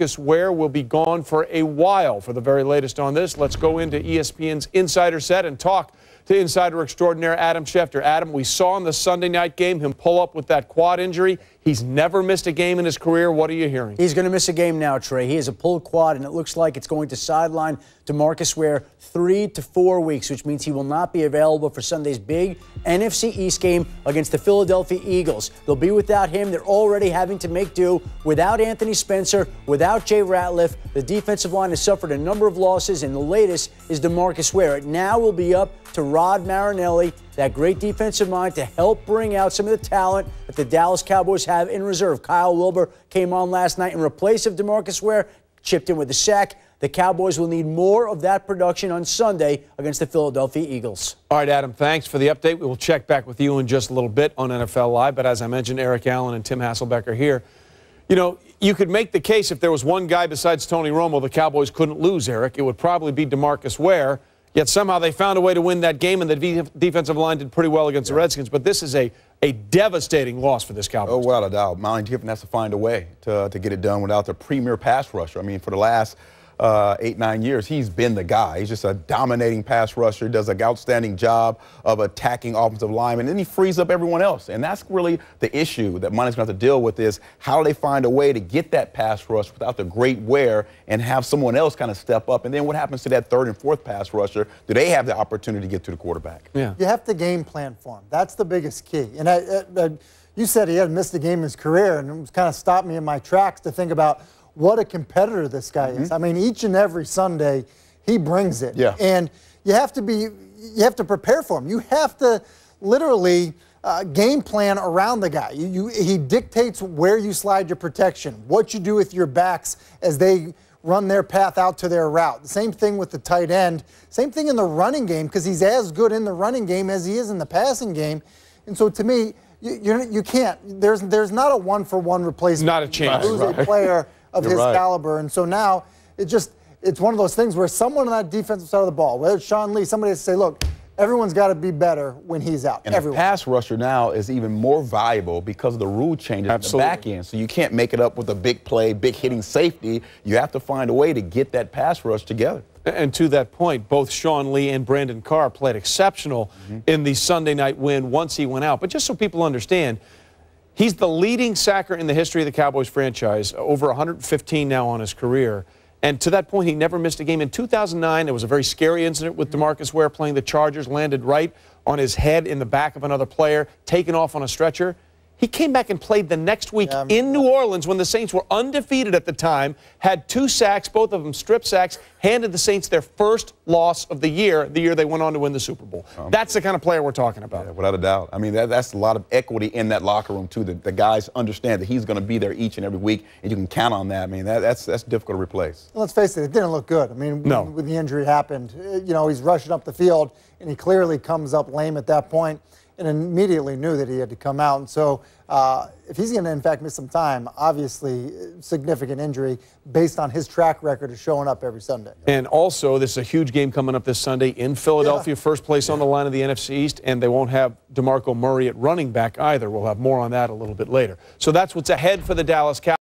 DeMarcus Ware will be gone for a while. For the very latest on this, let's go into ESPN's Insider Set and talk to insider extraordinaire Adam Schefter. Adam, we saw in the Sunday night game him pull up with that quad injury. He's never missed a game in his career. What are you hearing? He's going to miss a game now, Trey. He has a pulled quad, and it looks like it's going to sideline DeMarcus Ware 3 to 4 weeks, which means he will not be available for Sunday's big NFC East game against the Philadelphia Eagles. They'll be without him. They're already having to make do without Anthony Spencer, without Jay Ratliff. The defensive line has suffered a number of losses, and the latest is DeMarcus Ware. It now will be up to Rod Marinelli, that great defensive mind, to help bring out some of the talent that the Dallas Cowboys have in reserve. Kyle Wilber came on last night in replace of DeMarcus Ware, chipped in with a sack. The Cowboys will need more of that production on Sunday against the Philadelphia Eagles. All right, Adam, thanks for the update. We will check back with you in just a little bit on NFL Live. But as I mentioned, Eric Allen and Tim Hasselbeck are here. You know, you could make the case if there was one guy besides Tony Romo the Cowboys couldn't lose, Eric, it would probably be DeMarcus Ware. Yet somehow they found a way to win that game, and the defensive line did pretty well against the Redskins. But this is a devastating loss for this Cowboys. Oh, without a doubt. Monty Griffin has to find a way to get it done without the premier pass rusher. I mean, for the last 8-9 years, he's been the guy. He's just a dominating pass rusher, does an outstanding job of attacking offensive linemen, and then he frees up everyone else. And that's really the issue that Monty's going to have to deal with is how do they find a way to get that pass rush without the great Ware and have someone else kind of step up? And then what happens to that third and fourth pass rusher? Do they have the opportunity to get to the quarterback? Yeah. You have to game plan for him. That's the biggest key. And you said he hadn't missed a game in his career, and it kind of stopped me in my tracks to think about what a competitor this guy is. I mean, each and every Sunday, he brings it. Yeah. And you have to prepare for him. You have to literally game plan around the guy. He dictates where you slide your protection, what you do with your backs as they run their path out to their route. The same thing with the tight end. Same thing in the running game, because he's as good in the running game as he is in the passing game. And so to me, you can't. There's not a one-for-one replacement. Not a chance. You lose a player of his caliber. And so now it's one of those things where someone on that defensive side of the ball, whether it's Sean Lee, somebody has to say, look, everyone's got to be better when he's out. And the pass rusher now is even more valuable because of the rule changes at the back end. So you can't make it up with a big play, big hitting safety. You have to find a way to get that pass rush together. And to that point, both Sean Lee and Brandon Carr played exceptional in the Sunday night win once he went out. But just so people understand, he's the leading sacker in the history of the Cowboys franchise, over 115 now on his career. And to that point, he never missed a game. In 2009, there was a very scary incident with DeMarcus Ware playing the Chargers, landed right on his head in the back of another player, taken off on a stretcher. He came back and played the next week in New Orleans when the Saints were undefeated at the time, had 2 sacks, both of them strip sacks, handed the Saints their first loss of the year they went on to win the Super Bowl. That's the kind of player we're talking about. Yeah, without a doubt. I mean, that's a lot of equity in that locker room, too. The guys understand that he's going to be there each and every week, and you can count on that. I mean, that's difficult to replace. Well, let's face it didn't look good. I mean, when the injury happened, you know, he's rushing up the field, and he clearly comes up lame at that point, and immediately knew that he had to come out. And so if he's going to, in fact, miss some time, obviously significant injury based on his track record of showing up every Sunday. And also, this is a huge game coming up this Sunday in Philadelphia, first place on the line of the NFC East, and they won't have DeMarco Murray at running back either. We'll have more on that a little bit later. So that's what's ahead for the Dallas Cowboys.